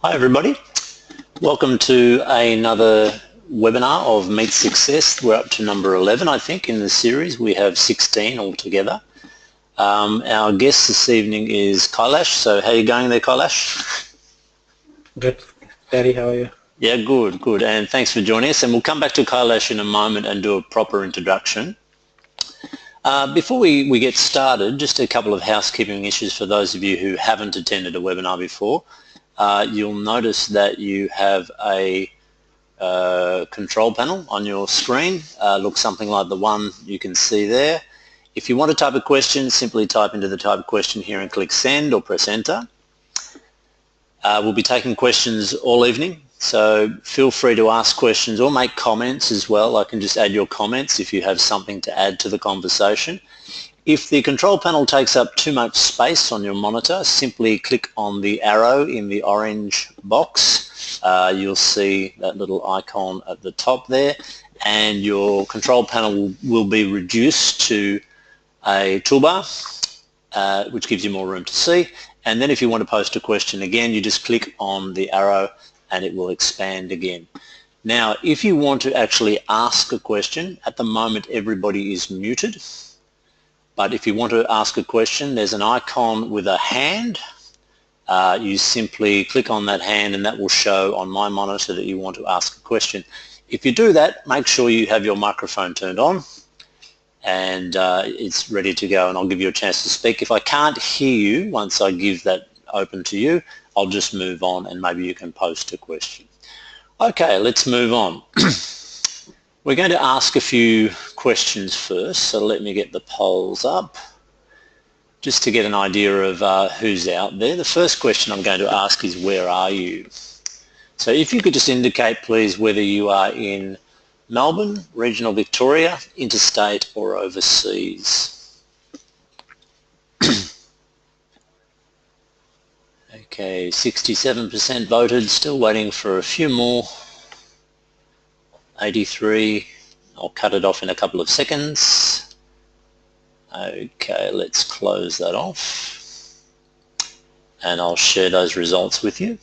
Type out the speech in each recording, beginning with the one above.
Hi everybody, welcome to another webinar of Meet Success. We're up to number 11 I think in the series. We have 16 altogether. Our guest this evening is Kailash. So how are you going there, Kailash? Good. Terry, how are you? Yeah, good. And thanks for joining us. And we'll come back to Kailash in a moment and do a proper introduction. Before we get started, just a couple of housekeeping issues for those of you who haven't attended a webinar before. You'll notice that you have a control panel on your screen. Looks something like the one you can see there. If you want to type a question, simply type into the type question here and click send or press enter. We'll be taking questions all evening, so feel free to ask questions or make comments as well. I can just add your comments if you have something to add to the conversation. If the control panel takes up too much space on your monitor, simply click on the arrow in the orange box. You'll see that little icon at the top there, and your control panel will be reduced to a toolbar, which gives you more room to see. And then if you want to post a question again, you just click on the arrow and it will expand again. Now, if you want to actually ask a question, at the moment everybody is muted. But if you want to ask a question, there's an icon with a hand. You simply click on that hand and that will show on my monitor that you want to ask a question. If you do that, make sure you have your microphone turned on and it's ready to go, and I'll give you a chance to speak. If I can't hear you once I give that open to you, I'll just move on and maybe you can post a question. Okay, let's move on. We're going to ask a few questions first, so let me get the polls up just to get an idea of who's out there. The first question I'm going to ask is, where are you? So if you could just indicate please whether you are in Melbourne, regional Victoria, interstate or overseas. Okay, 67% voted, still waiting for a few more. 83, I'll cut it off in a couple of seconds. Okay, let's close that off and I'll share those results with you.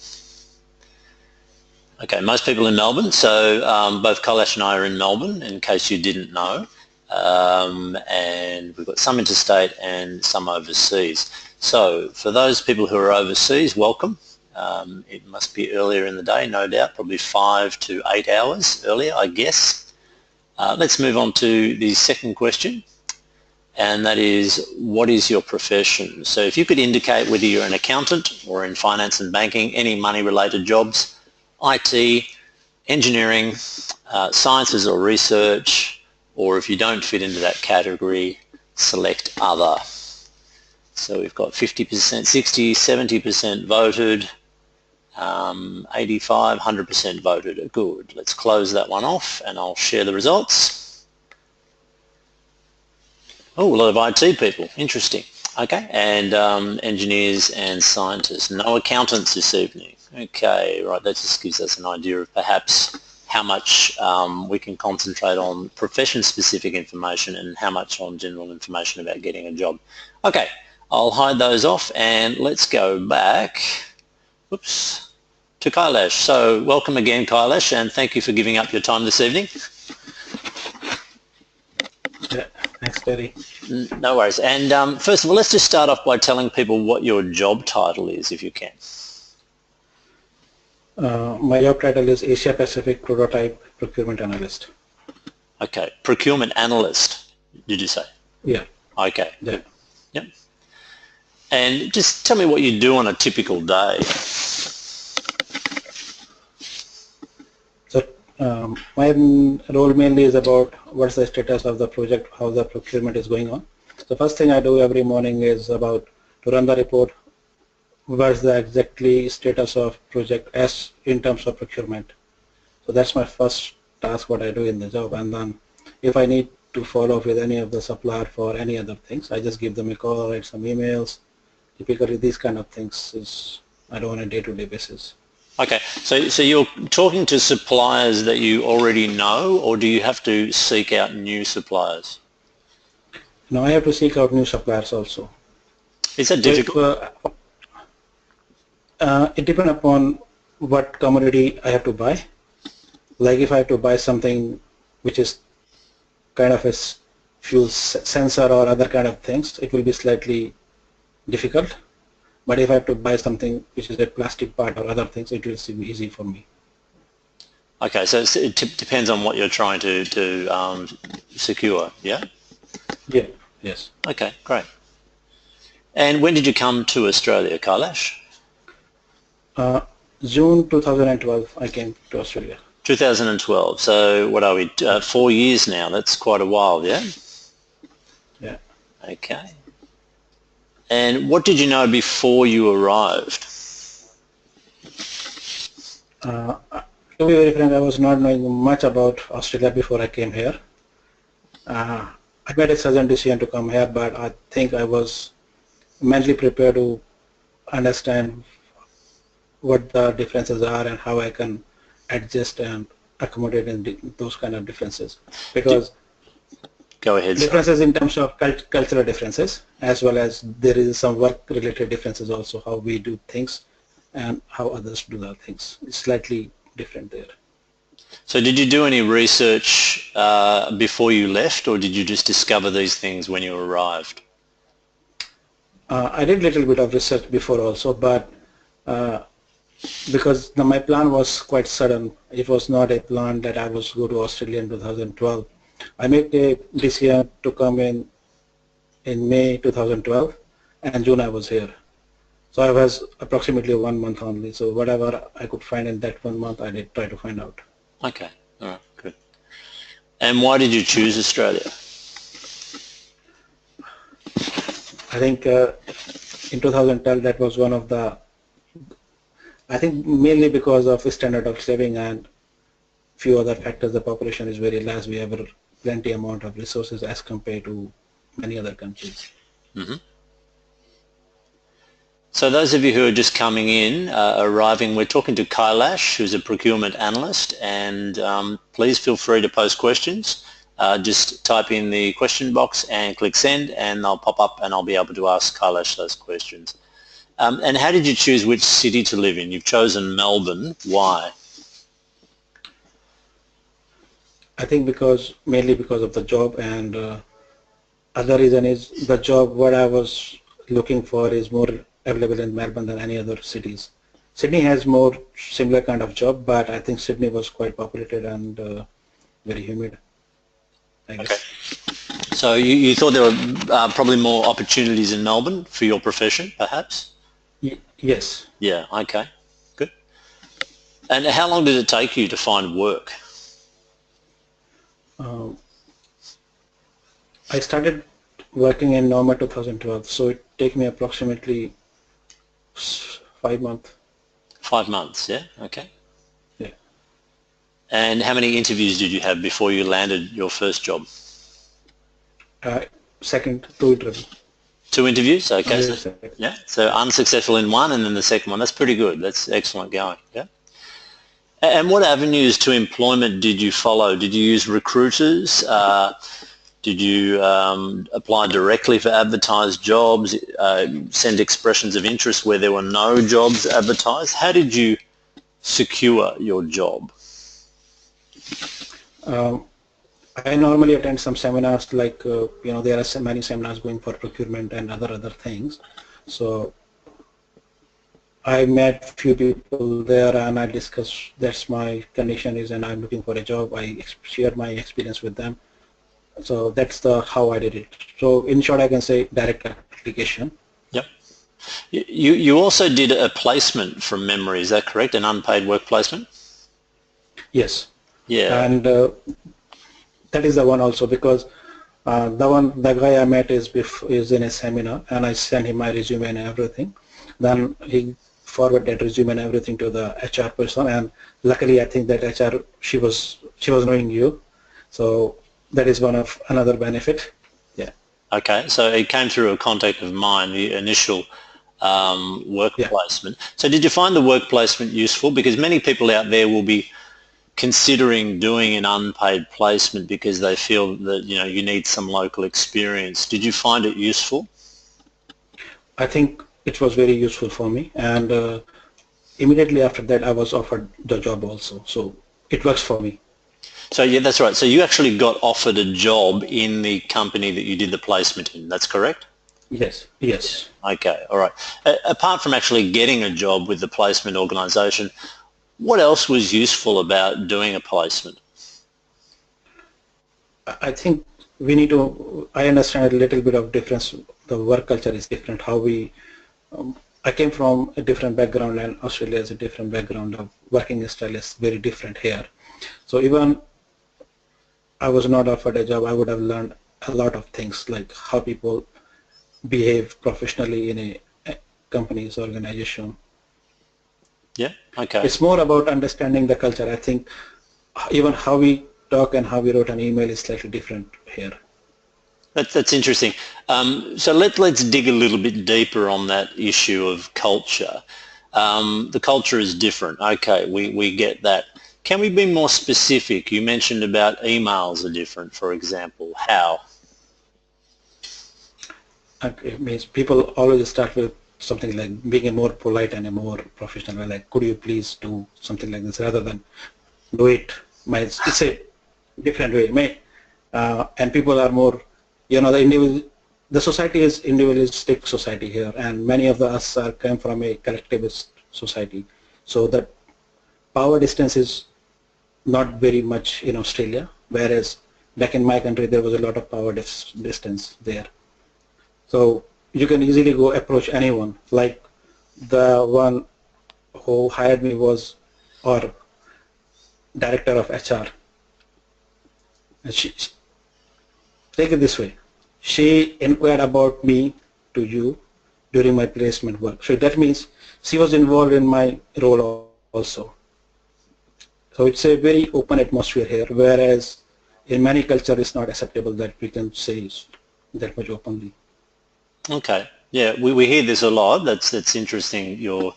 Okay, most people in Melbourne, so both Kailash and I are in Melbourne, in case you didn't know, and we've got some interstate and some overseas. So for those people who are overseas, welcome. It must be earlier in the day, no doubt, probably 5 to 8 hours earlier, I guess. Let's move on to the second question, and that is, what is your profession? So if you could indicate whether you're an accountant or in finance and banking, any money-related jobs, IT, engineering, sciences or research, or if you don't fit into that category, select other. So we've got 50%, 60, 70% voted, 85, 100% voted. Good. Let's close that one off and I'll share the results. Oh, a lot of IT people. Interesting. Okay, and engineers and scientists. No accountants this evening. Okay, right, that just gives us an idea of perhaps how much we can concentrate on profession-specific information and how much on general information about getting a job. Okay, I'll hide those off and let's go back, whoops, to Kailash. So welcome again, Kailash, and thank you for giving up your time this evening. Yeah, thanks, Terry. No worries. And first of all, let's just start off by telling people what your job title is, if you can. My job title is Asia Pacific Prototype Procurement Analyst. Okay, Procurement Analyst, did you say? Yeah. Okay. Yeah. Yep. And just tell me what you do on a typical day. So my role mainly is about what's the status of the project, how the procurement is going on. The first thing I do every morning is about to run the report, what's the exactly status of project as in terms of procurement. So that's my first task, what I do in the job. And then if I need to follow up with any of the supplier for any other things, I just give them a call, write some emails. Typically these kind of things is I do on a day-to-day basis. Okay, so you're talking to suppliers that you already know, or do you have to seek out new suppliers? No, I have to seek out new suppliers also. Is that difficult? It depends upon what commodity I have to buy. Like if I have to buy something which is kind of a fuel sensor or other kind of things, it will be slightly difficult. But if I have to buy something which is a plastic part or other things, it will be easy for me. Okay, so it depends on what you're trying to secure, yeah? Yeah, yes. Okay, great. And when did you come to Australia, Kailash? June 2012, I came to Australia. 2012. So what are we? 4 years now. That's quite a while, yeah? Yeah. Okay. And what did you know before you arrived? To be very frank, I was not knowing much about Australia before I came here. I made a sudden decision to come here, but I think I was mentally prepared to understand what the differences are and how I can adjust and accommodate in those kind of differences. Because Go ahead. differences in terms of cultural differences, as well as there is some work-related differences also, how we do things and how others do their things. It's slightly different there. So did you do any research before you left, or did you just discover these things when you arrived? I did a little bit of research before also, but because my plan was quite sudden, it was not a plan that I was go to Australia in 2012. I made a decision to come in May 2012, and June I was here. So I was approximately 1 month only. So whatever I could find in that 1 month, I did try to find out. Okay, all right, good. And why did you choose Australia? I think in 2012 that was one of the, I think mainly because of the standard of living and few other factors. The population is very less. We have plenty amount of resources as compared to many other countries. Mm-hmm. So those of you who are just coming in, arriving, we're talking to Kailash, who's a procurement analyst, and please feel free to post questions. Just type in the question box and click send, and they'll pop up and I'll be able to ask Kailash those questions. And how did you choose which city to live in? You've chosen Melbourne. Why? I think mainly because of the job, and other reason is the job what I was looking for is more available in Melbourne than any other cities. Sydney has more similar kind of job, but I think Sydney was quite populated and very humid, I guess. Okay. So you thought there were probably more opportunities in Melbourne for your profession, perhaps? Yes. Yeah, okay, good. And how long did it take you to find work? I started working in November 2012, so it took me approximately 5 months. 5 months, yeah, okay. Yeah. And how many interviews did you have before you landed your first job? Second, 2 interviews. 2 interviews, okay. Yes, yeah, so unsuccessful in one and then the second one. That's pretty good. That's excellent going, yeah. And what avenues to employment did you follow? Did you use recruiters? Did you apply directly for advertised jobs, send expressions of interest where there were no jobs advertised? How did you secure your job? I normally attend some seminars like, there are many seminars going for procurement and other things. So I met few people there and I discussed that's my condition is and I'm looking for a job. I shared my experience with them. So that's how I did it. So in short, I can say direct application. Yep. You also did a placement from memory, is that correct? An unpaid work placement? Yes. Yeah. And that is the one also because the guy I met is in a seminar and I sent him my resume and everything. Then he forwarded that resume and everything to the HR person, and luckily I think that HR she was knowing you, so that is another benefit. Yeah. Okay, so it came through a contact of mine, the initial work placement. So did you find the work placement useful? Because many people out there will be considering doing an unpaid placement because they feel that you need some local experience. Did you find it useful? I think it was very useful for me, and immediately after that, I was offered the job also. So it works for me. So yeah, that's right. So you actually got offered a job in the company that you did the placement in. That's correct? Yes, yes. Okay, all right. Apart from actually getting a job with the placement organisation, what else was useful about doing a placement? I think we need to, I understand a little bit of difference. The work culture is different. How we, I came from a different background and Australia has a different background. Of working style is very different here. So even I was not offered a job, I would have learned a lot of things like how people behave professionally in a company's organization. Yeah, okay. It's more about understanding the culture. I think even how we talk and how we wrote an email is slightly different here. That's interesting. So let's dig a little bit deeper on that issue of culture. The culture is different. Okay, we get that. Can we be more specific? You mentioned about emails are different, for example. How? It means people always start with something like being a more polite and a more professional, like could you please do something like this rather than do it. It's a different way. And people are more, the society is individualistic society here, and many of us are come from a collectivist society. So that power distance is not very much in Australia, whereas back in my country there was a lot of power distance there. So you can easily go approach anyone. Like the one who hired me was our director of HR. And take it this way. She inquired about me to you during my placement work. So that means she was involved in my role also. So it's a very open atmosphere here, whereas in many cultures it's not acceptable that we can say that much openly. Okay. Yeah, we hear this a lot. That's interesting. You're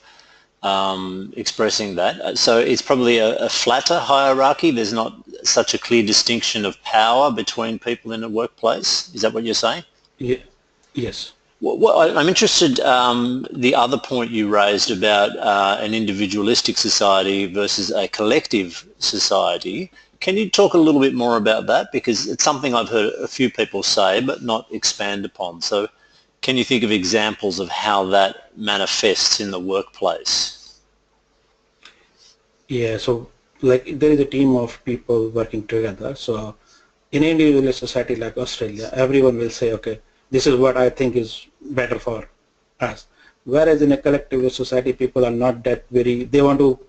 expressing that. So it's probably a flatter hierarchy. There's not such a clear distinction of power between people in a workplace. Is that what you're saying? Yeah. Yes. I'm interested, the other point you raised about an individualistic society versus a collective society. Can you talk a little bit more about that? Because it's something I've heard a few people say but not expand upon. So can you think of examples of how that manifests in the workplace? Yeah, so like there is a team of people working together. So in an individual society like Australia, everyone will say, okay, this is what I think is better for us. Whereas in a collective society, people are not that they want to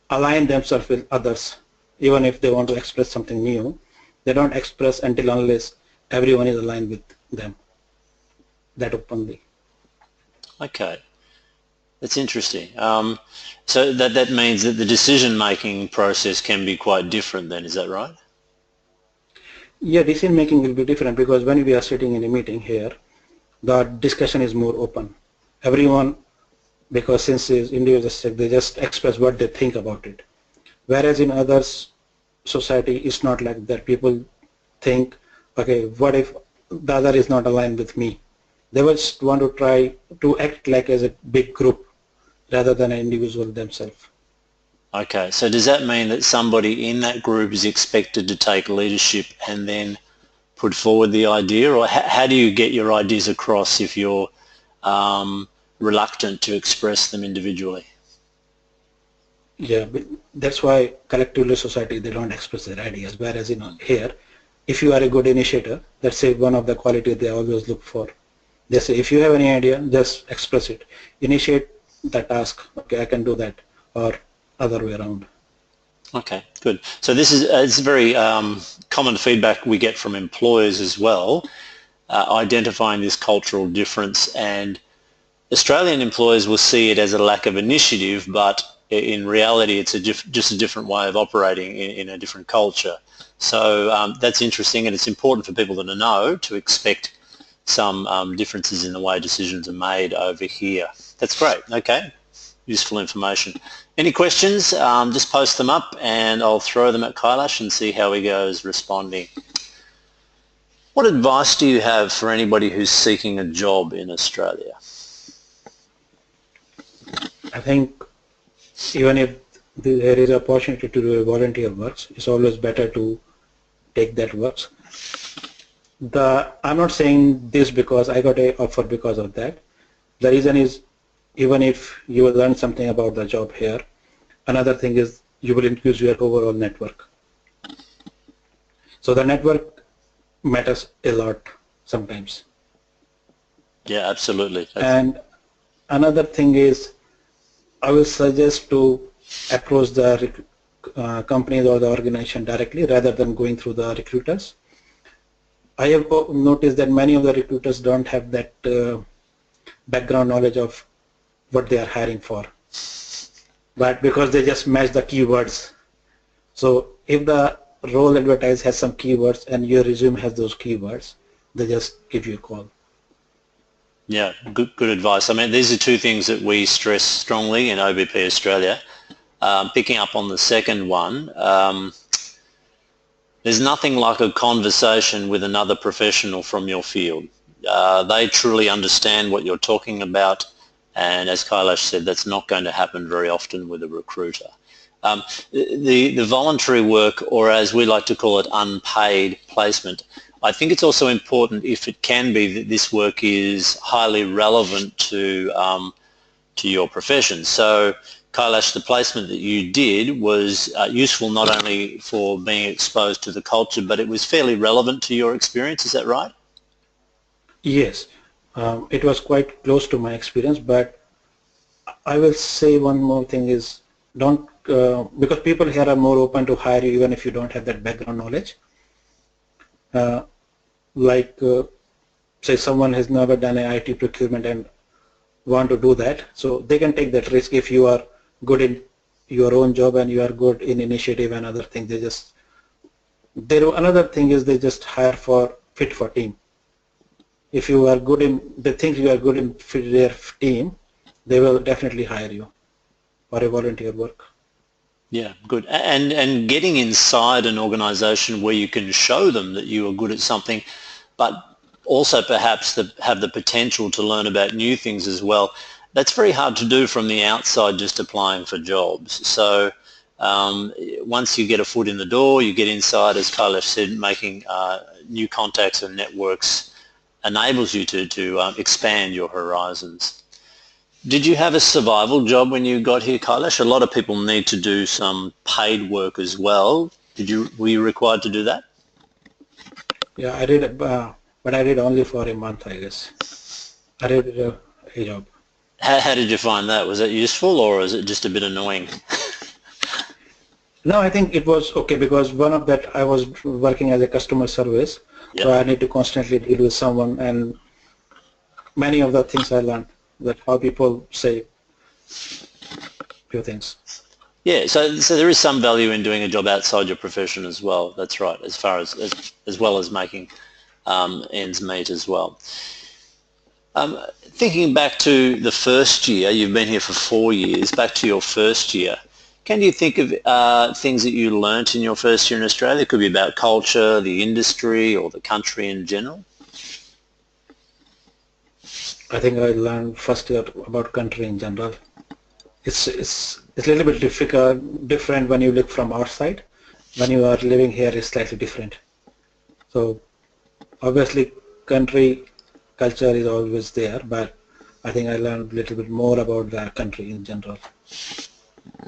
align themselves with others. Even if they want to express something new, they don't express until unless everyone is aligned with them that openly. Okay. That's interesting. So that means that the decision-making process can be quite different then, is that right? Yeah, decision making will be different because when we are sitting in a meeting here, the discussion is more open. Everyone, because since it's individualistic, they just express what they think about it. Whereas in others society, it's not like that. People think, okay, what if the other is not aligned with me? They just want to try to act like as a big group rather than an individual themselves. Okay, so does that mean that somebody in that group is expected to take leadership and then put forward the idea, or how do you get your ideas across if you're reluctant to express them individually? Yeah, but that's why collectively society, they don't express their ideas. Whereas here, if you are a good initiator, that's say one of the qualities they always look for. They say if you have any idea, just express it. Initiate the task. Okay, I can do that, or other way around. Okay, good. So this is it's very common feedback we get from employers as well, identifying this cultural difference, and Australian employers will see it as a lack of initiative, but in reality it's just a different way of operating in a different culture. So that's interesting, and it's important for people to know to expect some differences in the way decisions are made over here. That's great. Okay, useful information. Any questions? Just post them up and I'll throw them at Kailash and see how he goes responding. What advice do you have for anybody who's seeking a job in Australia? I think even if there is an opportunity to do a volunteer work, it's always better to take that work. I'm not saying this because I got a offer because of that. The reason is, even if you will learn something about the job here, another thing is you will increase your overall network. So the network matters a lot sometimes. Yeah, absolutely. And another thing is, I will suggest to approach the companies or the organization directly rather than going through the recruiters. I have noticed that many of the recruiters don't have that background knowledge of what they are hiring for, but because they just match the keywords. So if the role advertised has some keywords and your resume has those keywords, they just give you a call. Yeah, good advice. I mean, these are two things that we stress strongly in OBP Australia. Picking up on the second one, there's nothing like a conversation with another professional from your field. They truly understand what you're talking about, and as Kailash said, that's not going to happen very often with a recruiter. The voluntary work, or as we like to call it, unpaid placement, I think it's also important, if it can be, that this work is highly relevant to your profession. So, Kailash, the placement that you did was useful not only for being exposed to the culture, but it was fairly relevant to your experience. Is that right? Yes, it was quite close to my experience, but I will say one more thing is, don't because people here are more open to hire you even if you don't have that background knowledge. Say someone has never done an IT procurement and want to do that, so they can take that risk if you are good in your own job and you are good in initiative and other things. Another thing is they just hire for fit for team. If you are good in, they think you are good in their team, they will definitely hire you for a volunteer work. Yeah, good. And getting inside an organisation where you can show them that you are good at something, but also perhaps have the potential to learn about new things as well, that's very hard to do from the outside just applying for jobs. So once you get a foot in the door, you get inside, as Kailash said, making new contacts and networks enables you to expand your horizons. Did you have a survival job when you got here, Kailash? A lot of people need to do some paid work as well. Were you required to do that? Yeah, I did, but I did only for a month, I guess. I did a job. How did you find that? Was it useful, or is it just a bit annoying? No, I think it was okay, because one of that I was working as a customer service, Yep. So I need to constantly deal with someone, and many of the things I learned, that how people say few things. Yeah, so there is some value in doing a job outside your profession as well. That's right, as far as well as making ends meet as well. Thinking back to the first year, you've been here for 4 years, back to your first year, can you think of things that you learnt in your first year in Australia? It could be about culture, the industry, or the country in general. I think I learned first year about country in general. It's a little bit different when you look from outside. When you are living here, it's slightly different. So obviously country culture is always there, but I think I learned a little bit more about the country in general.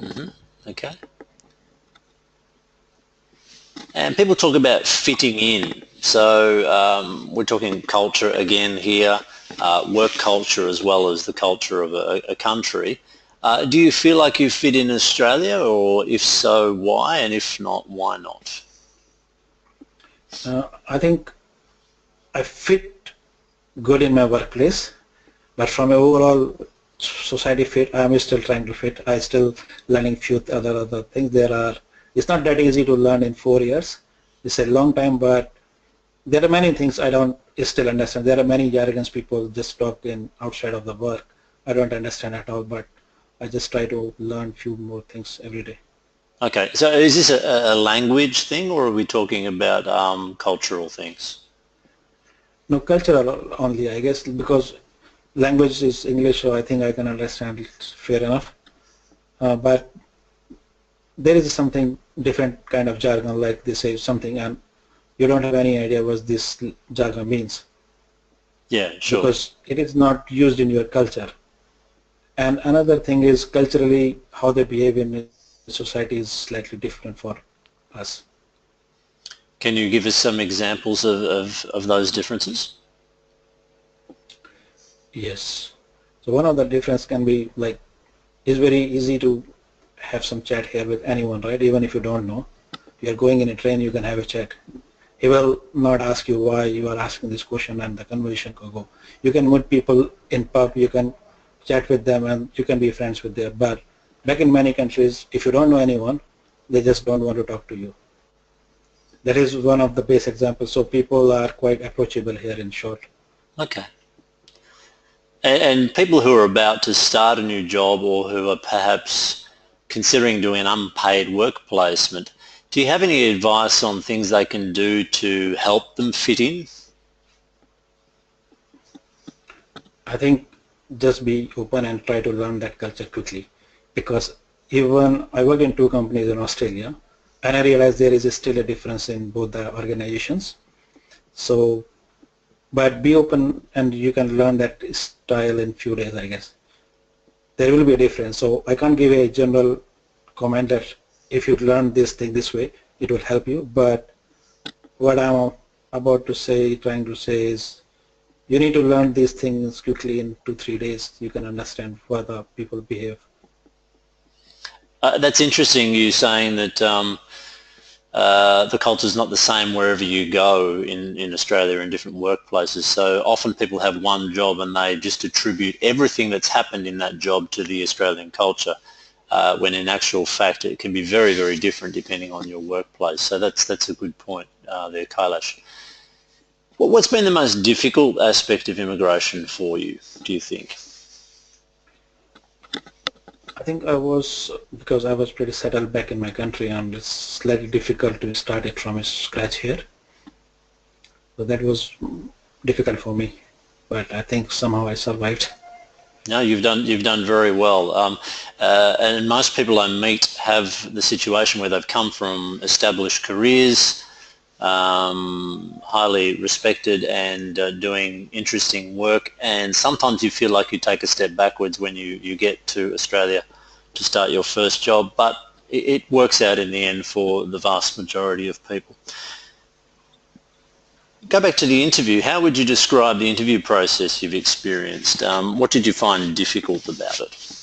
Mm-hmm. Okay. And people talk about fitting in. So we're talking culture again here, work culture as well as the culture of a country. Do you feel like you fit in Australia, or if so, why? And if not, why not? I think I fit good in my workplace, but from an overall society fit, I am still trying to fit. I still learning few other things. It's not that easy to learn in 4 years. It's a long time, but there are many things I don't still understand. There are many jargons people just talk in outside of the work. I don't understand at all, but I just try to learn few more things every day. Okay, so is this a language thing, or are we talking about cultural things? No, cultural only, I guess, because language is English, so I think I can understand it fair enough. but there is something different kind of jargon, like they say something and you don't have any idea what this jargon means. Yeah, sure. Because it is not used in your culture. And another thing is culturally how they behave in society is slightly different for us. Can you give us some examples of those differences? Yes. So one of the difference can be like, it's very easy to have some chat here with anyone, right? Even if you don't know. You are going in a train, you can have a chat. He will not ask you why you are asking this question and the conversation can go. You can meet people in pub, you can chat with them and you can be friends with them. But back in many countries, if you don't know anyone, they just don't want to talk to you. That is one of the base examples. So people are quite approachable here in short. Okay. And people who are about to start a new job or who are perhaps considering doing an unpaid work placement, do you have any advice on things they can do to help them fit in? I think just be open and try to learn that culture quickly, because even I work in 2 companies in Australia and I realize there is still a difference in both the organizations. So, but be open and you can learn that style in few days, I guess. There will be a difference. So I can't give a general comment that if you learn this thing this way, it will help you. But what I'm about to say, trying to say is, you need to learn these things quickly in 2-3 days. You can understand how the people behave. That's interesting, you saying that the culture is not the same wherever you go in Australia in different workplaces. So often people have one job and they just attribute everything that's happened in that job to the Australian culture, when in actual fact it can be very, very different depending on your workplace. So that's a good point there, Kailash. What's been the most difficult aspect of immigration for you, do you think? I think because I was pretty settled back in my country and it's slightly difficult to start it from scratch here. So that was difficult for me, but I think somehow I survived. No, you've done very well. And most people I meet have the situation where they've come from established careers, highly respected and doing interesting work, and sometimes you feel like you take a step backwards when you get to Australia to start your first job, but it works out in the end for the vast majority of people. Go back to the interview. How would you describe the interview process you've experienced? What did you find difficult about it?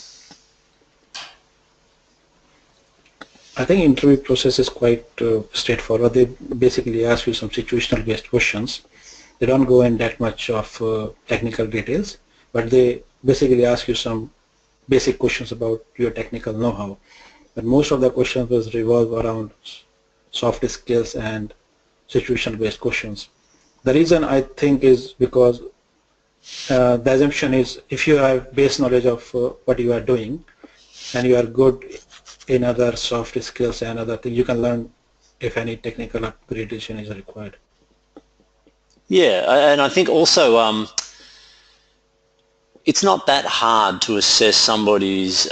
I think interview process is quite straightforward. They basically ask you some situational based questions. They don't go in that much of technical details, but they basically ask you some basic questions about your technical know-how. But most of the questions was revolve around soft skills and situational based questions. The reason I think is because the assumption is if you have base knowledge of what you are doing and you are good in other soft skills and other things, you can learn if any technical upgradation is required. Yeah, and I think also it's not that hard to assess somebody's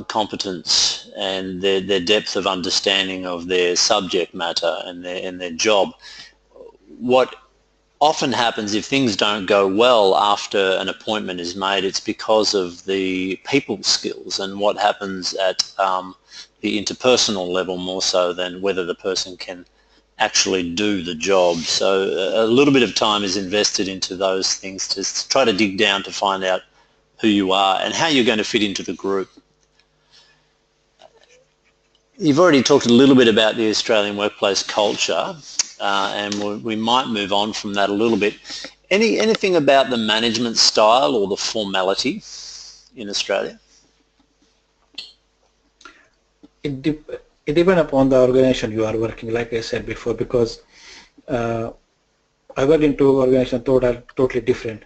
competence and their depth of understanding of their subject matter and their job. What often happens if things don't go well after an appointment is made, it's because of the people skills and what happens at the interpersonal level more so than whether the person can actually do the job. So a little bit of time is invested into those things to try to dig down to find out who you are and how you're going to fit into the group. You've already talked a little bit about the Australian workplace culture, and we might move on from that a little bit. Anything about the management style or the formality in Australia? It depends upon the organization you are working, like I said before, because I work in 2 organizations totally different.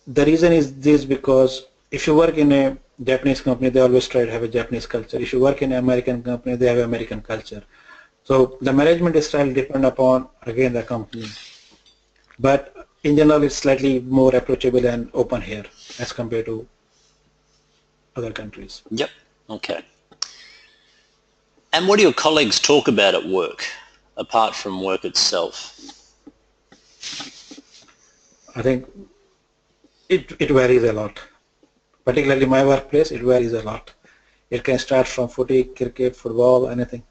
The reason is this, because if you work in a Japanese company, they always try to have a Japanese culture. If you work in an American company, they have American culture. So the management style depends upon, again, the company. But in general, it's slightly more approachable and open here as compared to other countries. Yep. Okay. And what do your colleagues talk about at work, apart from work itself? I think it varies a lot. Particularly my workplace, it varies a lot. It can start from footy, cricket, football, anything.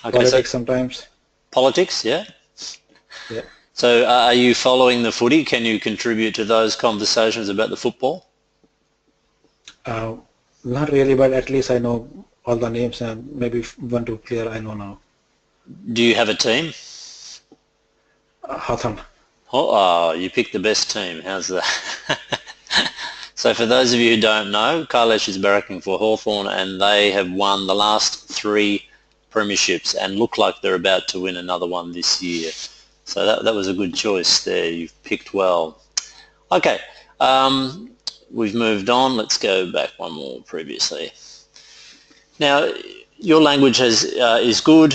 Okay, Politics so sometimes. politics, yeah? Yeah. So are you following the footy? Can you contribute to those conversations about the football? Not really, but at least I know all the names and maybe one, two player I know now. Do you have a team? Hawthorn. Oh, you picked the best team. How's that? So for those of you who don't know, Kailash is barracking for Hawthorn and they have won the last 3 premierships and look like they're about to win another one this year. So that was a good choice there. You've picked well. Okay, we've moved on. Let's go back one more previously. Now, your language is good.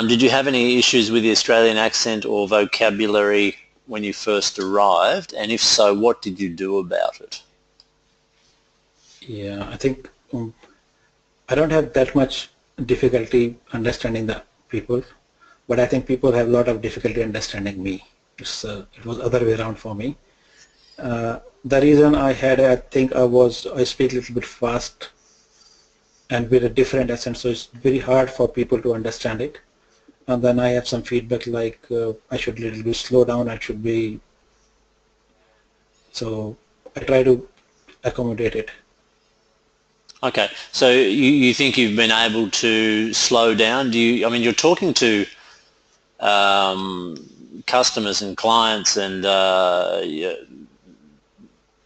Did you have any issues with the Australian accent or vocabulary when you first arrived? And if so, what did you do about it? Yeah, I think I don't have that much difficulty understanding the people, but I think people have a lot of difficulty understanding me. It was other way around for me. The reason I think I speak a little bit fast and with a different accent, so it's very hard for people to understand it. And then I have some feedback like I should little bit slow down, so I try to accommodate it. Okay, so you think you've been able to slow down? I mean, you're talking to customers and clients and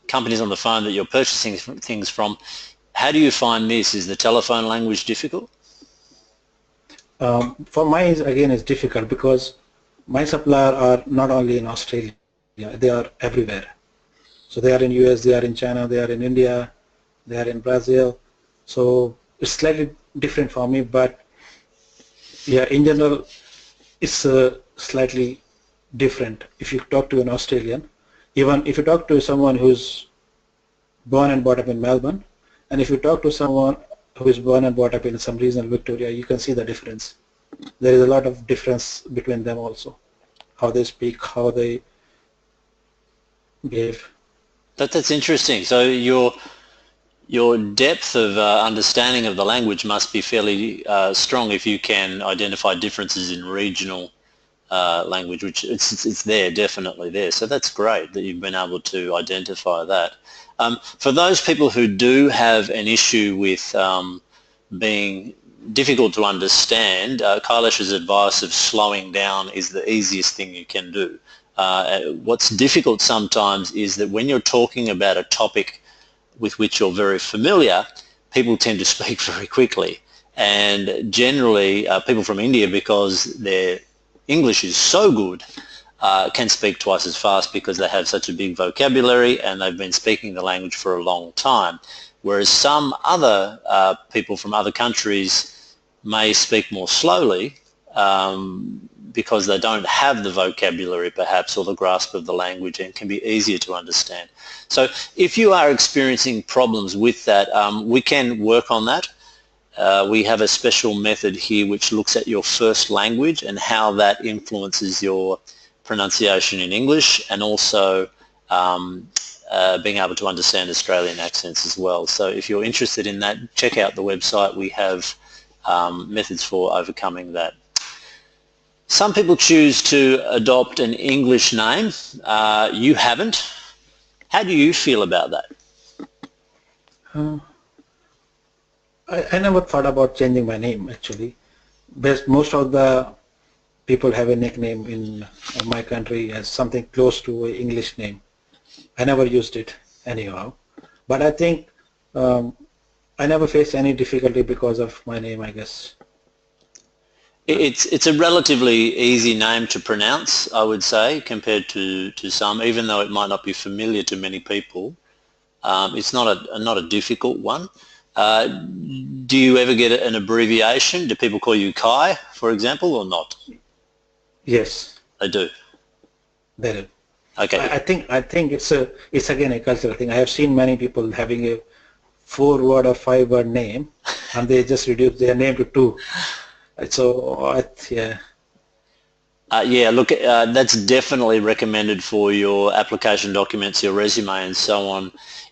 companies on the phone that you're purchasing things from. How do you find this? Is the telephone language difficult? For mine, again, it's difficult because my supplier are not only in Australia, they are everywhere. So they are in US, they are in China, they are in India, they are in Brazil. So it's slightly different for me, but yeah, in general, it's slightly different. If you talk to an Australian, even if you talk to someone who's born and brought up in Melbourne, and if you talk to someone who is born and brought up in some regional Victoria, you can see the difference. There is a lot of difference between them also, how they speak, how they behave. That's interesting. So your depth of understanding of the language must be fairly strong if you can identify differences in regional language, which it's there, definitely there. So that's great that you've been able to identify that. For those people who do have an issue with being difficult to understand, Kailash's advice of slowing down is the easiest thing you can do. What's difficult sometimes is that when you're talking about a topic with which you're very familiar, people tend to speak very quickly. And generally, people from India, because their English is so good, can speak twice as fast because they have such a big vocabulary and they've been speaking the language for a long time. Whereas some other people from other countries may speak more slowly because they don't have the vocabulary perhaps or the grasp of the language and can be easier to understand. So if you are experiencing problems with that, we can work on that. We have a special method here which looks at your first language and how that influences your pronunciation in English and also being able to understand Australian accents as well. So if you're interested in that, check out the website. We have methods for overcoming that. Some people choose to adopt an English name. You haven't. How do you feel about that? I never thought about changing my name actually. Most of the people have a nickname in my country as something close to an English name. I never used it anyhow. But I think I never faced any difficulty because of my name, I guess. It's a relatively easy name to pronounce, I would say, compared to some, even though it might not be familiar to many people. It's not a difficult one. Do you ever get an abbreviation? Do people call you Kai, for example, or not? Yes. They do. They do. Okay. I think it's again a cultural thing. I have seen many people having a 4-word or 5-word name, and they just reduce their name to 2. So yeah. Yeah, look, that's definitely recommended for your application documents, your resume and so on.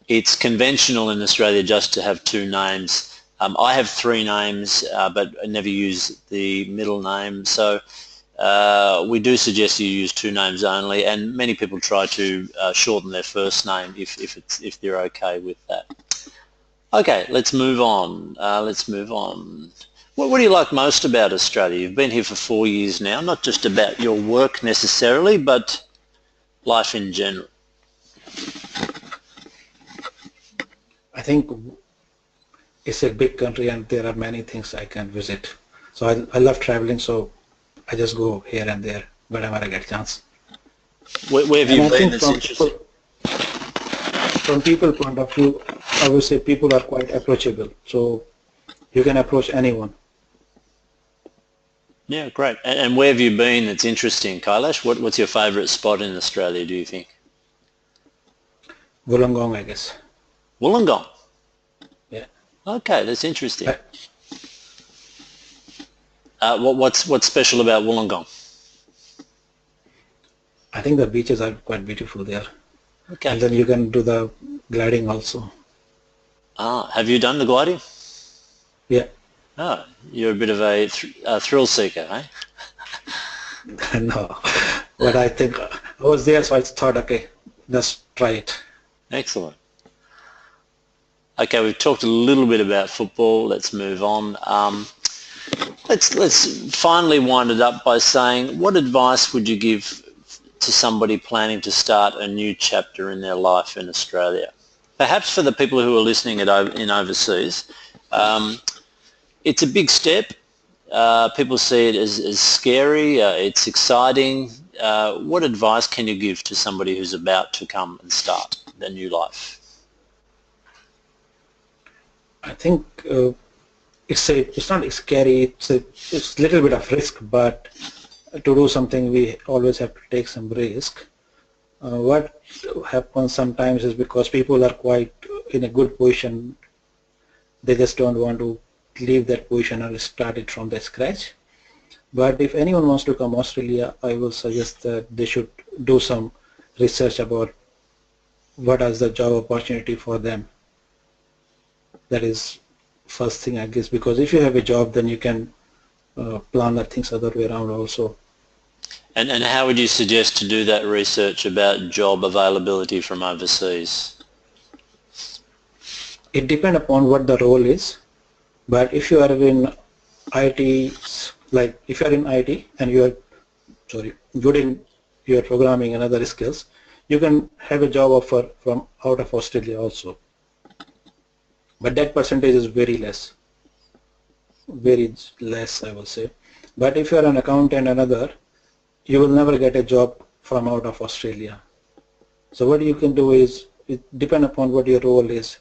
It's conventional in Australia just to have 2 names. I have 3 names, but I never use the middle name. So we do suggest you use 2 names only, and many people try to shorten their first name if they're okay with that. Okay, let's move on. What do you like most about Australia? You've been here for 4 years now, not just about your work necessarily, but life in general. I think it's a big country and there are many things I can visit. So I love traveling, so I just go here and there whenever I get a chance. Where have you been that's interesting? From people's point of view, I would say people are quite approachable. So you can approach anyone. Yeah, great. And where have you been that's interesting, Kailash? What's your favourite spot in Australia, do you think? Wollongong, I guess. Wollongong? Yeah. Okay, that's interesting. What's special about Wollongong? I think the beaches are quite beautiful there. Okay. And then you can do the gliding also. Ah, have you done the gliding? Yeah. Oh, you're a bit of a thrill seeker, eh? No, but I think I was there, so I thought, okay, let's try it. Excellent. Okay, we've talked a little bit about football. Let's move on. Let's finally wind it up by saying, what advice would you give to somebody planning to start a new chapter in their life in Australia? Perhaps for the people who are listening in overseas, it's a big step. People see it as scary. It's exciting. What advice can you give to somebody who's about to come and start their new life? I think it's not scary. It's a little bit of risk, but to do something we always have to take some risk. What happens sometimes is because people are quite in a good position, they just don't want to leave that position and start it from the scratch. But if anyone wants to come to Australia, I will suggest that they should do some research about what is the job opportunity for them. That is first thing, I guess, because if you have a job, then you can plan the things other way around also. And how would you suggest to do that research about job availability from overseas? It depends upon what the role is. But if you are in IT, like if you are in IT and you are good in your programming and other skills, you can have a job offer from out of Australia also. But that percentage is very less I will say. But if you are an accountant and other, you will never get a job from out of Australia. So what you can do is, it depends upon what your role is.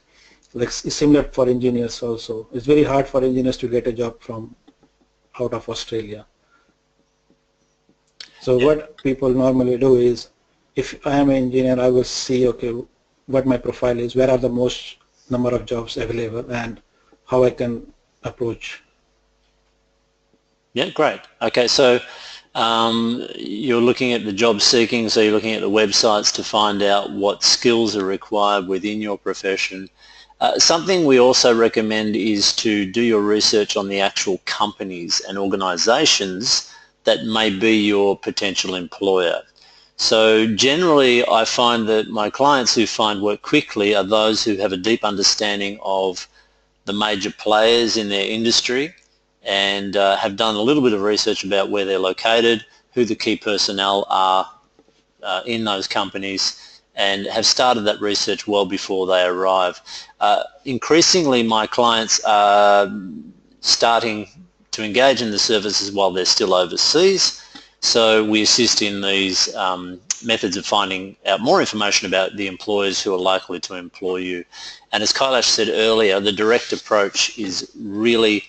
Like it's similar for engineers also. It's very hard for engineers to get a job from out of Australia. So what people normally do is, if I am an engineer, I will see, okay, what my profile is, where are the most number of jobs available, and how I can approach. Yeah, great. Okay, so you're looking at the job seeking, so you're looking at the websites to find out what skills are required within your profession. Something we also recommend is to do your research on the actual companies and organisations that may be your potential employer. So generally I find that my clients who find work quickly are those who have a deep understanding of the major players in their industry and have done a little bit of research about where they're located, who the key personnel are in those companies, and have started that research well before they arrive. Increasingly my clients are starting to engage in the services while they're still overseas, so we assist in these methods of finding out more information about the employers who are likely to employ you. And as Kailash said earlier, the direct approach is really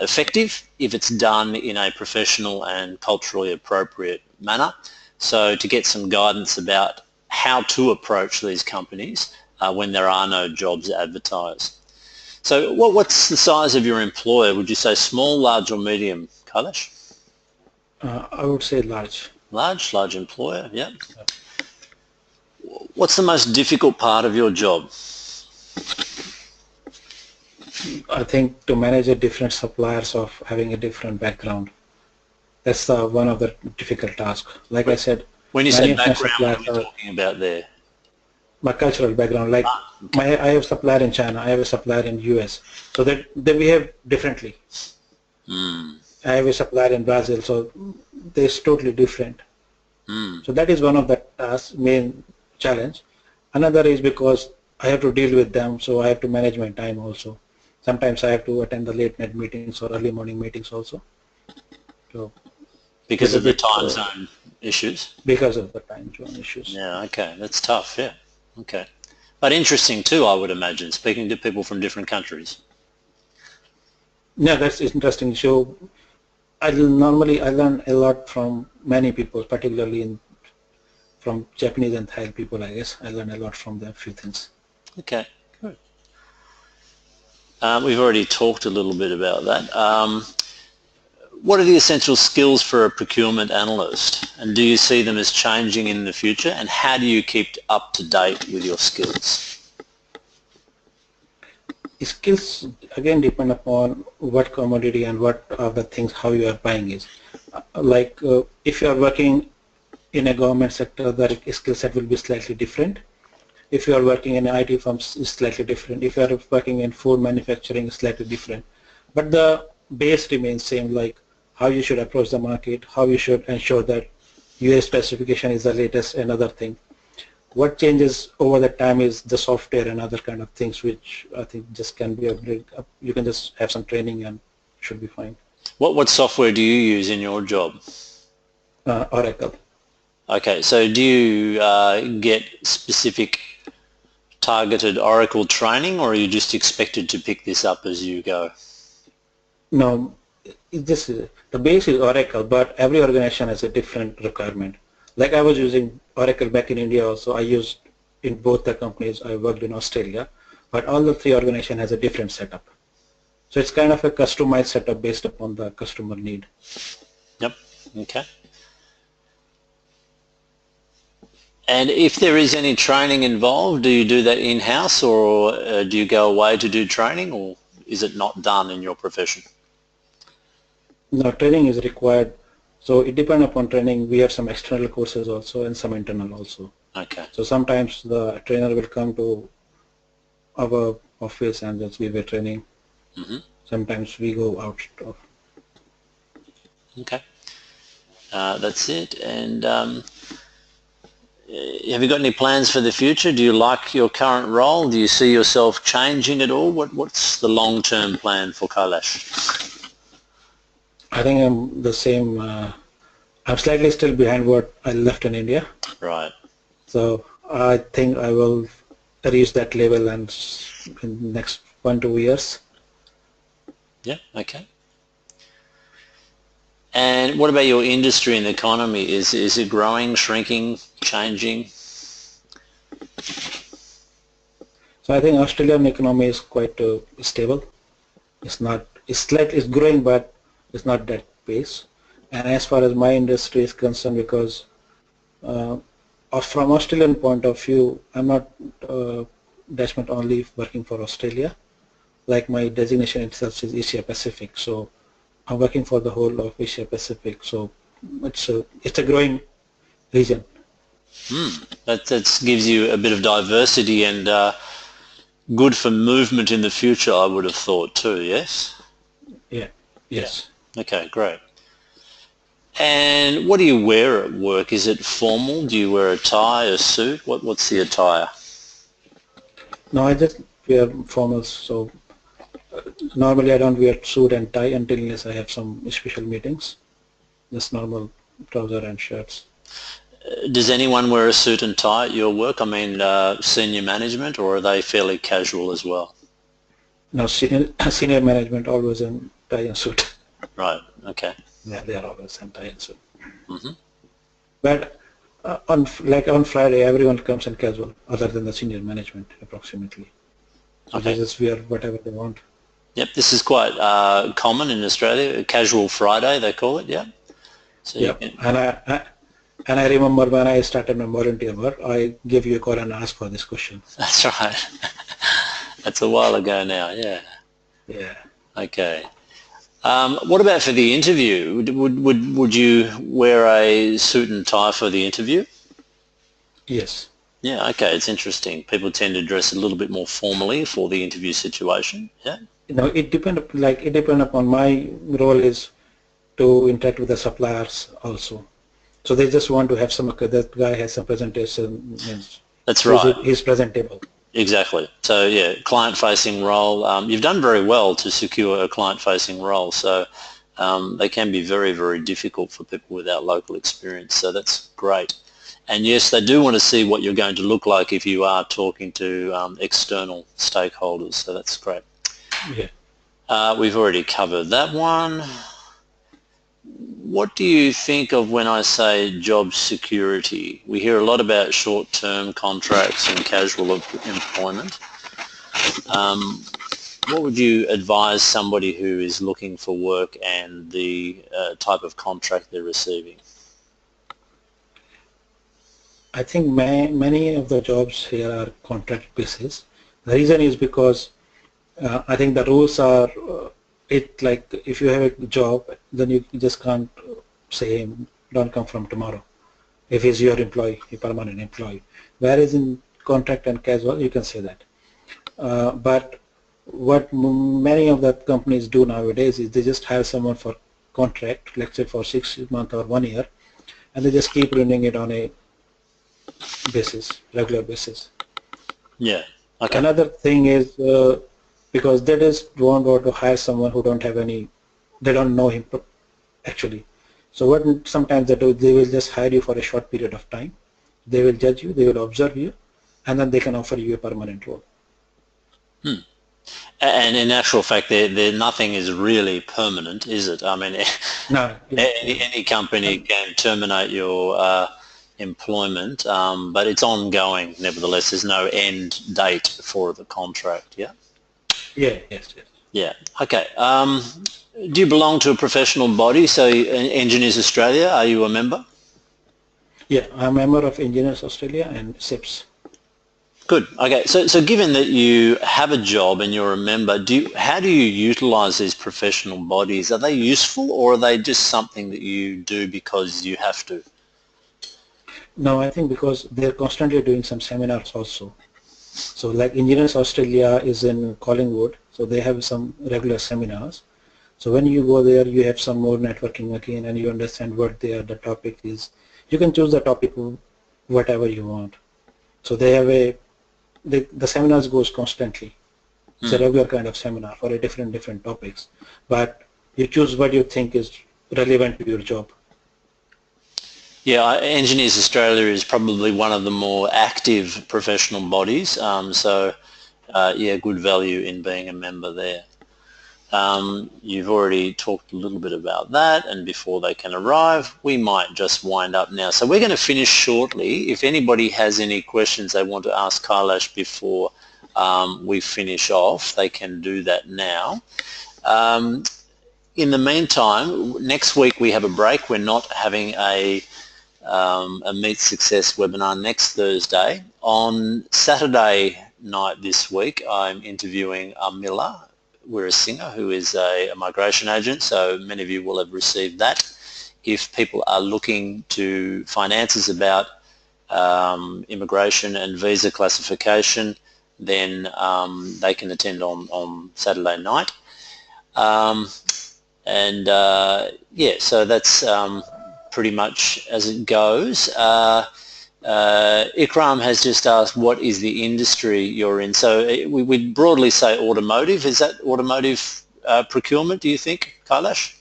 effective if it's done in a professional and culturally appropriate manner. So to get some guidance about how to approach these companies when there are no jobs advertised. So what's the size of your employer? Would you say small, large or medium, Kailash? I would say large. Large employer, yeah. What's the most difficult part of your job? I think to manage a different suppliers of having a different background. That's one of the difficult tasks. Like I said, when you many say of my background, what are suppliers we are talking about there? my cultural background. Like Okay. I have a supplier in China, I have a supplier in US, so that they behave differently. Mm. I have a supplier in Brazil, so it's totally different. Mm. So that is one of the main challenge. Another is because I have to deal with them, so I have to manage my time also. Sometimes I have to attend the late night meetings or early morning meetings also. So Because little of the bit time zone issues? because of the time zone issues. Yeah, okay. That's tough, yeah. Okay. But interesting too, I would imagine, speaking to people from different countries. Yeah, that's interesting. So I learn a lot from many people, particularly from Japanese and Thai people. I guess I learn a lot from them. Few things. Okay, good. We've already talked a little bit about that. What are the essential skills for a procurement analyst, and do you see them as changing in the future, and how do you keep up to date with your skills? Skills again depend upon what commodity and what are the things how you are buying is. If you are working in a government sector, the skill set will be slightly different. If you are working in IT firms, it's slightly different. If you are working in food manufacturing, it's slightly different. But the base remains same, like how you should approach the market, how you should ensure that US specification is the latest, and other thing. What changes over the time is the software and other kind of things, which I think just can be upgraded. You can just have some training and should be fine. What software do you use in your job? Oracle. Okay, so do you get specific targeted Oracle training, or are you just expected to pick this up as you go? No, the base is Oracle, but every organization has a different requirement. Like I was using Oracle back in India also. I used in both the companies I worked in Australia, but all the three organizations has a different setup. So it's kind of a customized setup based upon the customer need. Yep, okay. And if there is any training involved, do you do that in-house, or do you go away to do training, or is it not done in your profession? No, training is required. So it depends upon training. We have some external courses also and some internal also. Okay. So sometimes the trainer will come to our office and just give a training. Mm-hmm. Sometimes we go out of. Okay. That's it. And have you got any plans for the future? Do you like your current role? Do you see yourself changing at all? What's the long-term plan for Kailash? I think I'm the same. I'm slightly still behind what I left in India. Right. So I think I will reach that level and in the next 1-2 years. Yeah, okay. And what about your industry and the economy? Is it growing, shrinking, changing? So I think Australian economy is quite stable. It's growing, but it's not that pace. And as far as my industry is concerned, because from Australian point of view, I'm not that's not only working for Australia. Like my designation itself is Asia Pacific, so I'm working for the whole of Asia Pacific. So it's a growing region. That gives you a bit of diversity and good for movement in the future, I would have thought too, yes? Yeah. Yes. Yeah. Okay, great. And what do you wear at work? Is it formal? Do you wear a tie, a suit? What's the attire? No, I just wear formals. So normally I don't wear suit and tie unless I have some special meetings. Just normal trouser and shirts. Does anyone wear a suit and tie at your work? I mean, senior management, or are they fairly casual as well? No, senior management always in tie and suit. Right, okay. Yeah, they are always in tie and suit. Mm-hmm. But on Friday, everyone comes in casual, other than the senior management, approximately. So they Okay. just wear whatever they want. Yep, this is quite common in Australia. Casual Friday, they call it. Yeah. So you Yeah, can. and I remember when I started my volunteer work, I gave you a call and asked for this question. That's right. That's a while ago now. Yeah. Yeah. Okay. What about for the interview? Would you wear a suit and tie for the interview? Yes. Yeah. Okay. It's interesting. People tend to dress a little bit more formally for the interview situation. Yeah. It depend upon my role is to interact with the suppliers also. So they just want to have some, okay, that guy has some presentation, means That's right. he's presentable. Exactly. So yeah, client-facing role. You've done very well to secure a client-facing role. So they can be very, very difficult for people without local experience. So that's great. And yes, they do want to see what you're going to look like if you are talking to external stakeholders. So that's great. Yeah. We've already covered that one. What do you think of when I say job security? We hear a lot about short-term contracts and casual employment. What would you advise somebody who is looking for work and the type of contract they're receiving? I think many of the jobs here are contract basis. The reason is because I think the rules are, it like if you have a job, then you just can't say don't come from tomorrow. If he's your employee, a permanent employee. Whereas in contract and casual, you can say that. But what many of the companies do nowadays is they just hire someone for contract, let's say for 6 months or 1 year, and they just keep running it on a regular basis. Yeah. Okay. Another thing is because they just don't want to hire someone who don't have any, they don't know him actually. So what sometimes they do, they will just hire you for a short period of time. They will judge you, they will observe you, and then they can offer you a permanent role. Hmm. And in actual fact, there nothing is really permanent, is it? I mean, No, any company can terminate your employment, but it's ongoing. Nevertheless, there's no end date for the contract. Yeah. yeah, yes. Yeah. Okay. Do you belong to a professional body? So, Engineers Australia, are you a member? Yeah, I'm a member of Engineers Australia and SIPS. Good. Okay. So given that you have a job and you're a member, how do you utilise these professional bodies? Are they useful or are they just something that you do because you have to? No, I think because they're constantly doing some seminars also. So like Engineers Australia is in Collingwood, so they have some regular seminars. So when you go there, you have some more networking again, and you understand what the topic is. You can choose the topic whatever you want. So they have the seminars goes constantly. It's a regular kind of seminar for a different topics, but you choose what you think is relevant to your job. Yeah, Engineers Australia is probably one of the more active professional bodies. Yeah, good value in being a member there. You've already talked a little bit about that, and before they can arrive, we might just wind up now. So we're going to finish shortly. If anybody has any questions they want to ask Kailash before we finish off, they can do that now. In the meantime, next week we have a break. We're not having a Meet Success webinar next Thursday. On Saturday night this week, I'm interviewing Miller. We're a singer who is a migration agent, so many of you will have received that. If people are looking to find answers about immigration and visa classification, then they can attend on Saturday night. Yeah, so that's pretty much as it goes. Ikram has just asked, what is the industry you're in? So we would broadly say automotive. Is that automotive procurement, do you think, Kailash?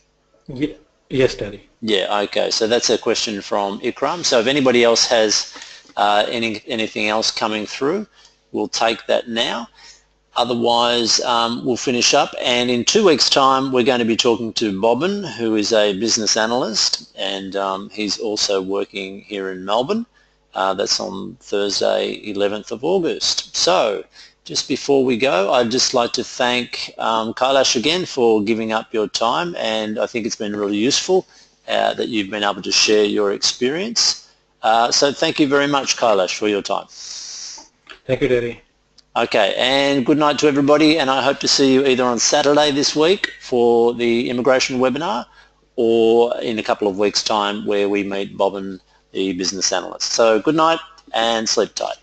Yeah. Yes, Terry. Yeah, okay. So that's a question from Ikram. So if anybody else has anything else coming through, we'll take that now. Otherwise, we'll finish up, and in 2 weeks' time we're going to be talking to Bobbin, who is a business analyst, and he's also working here in Melbourne. That's on Thursday, 11th of August. So Just before we go, I'd just like to thank Kailash again for giving up your time, and I think it's been really useful that you've been able to share your experience. So thank you very much, Kailash, for your time. Thank you, Terry. Okay, and good night to everybody, and I hope to see you either on Saturday this week for the immigration webinar or in a couple of weeks' time where we meet Bob and the business analyst. So good night and sleep tight.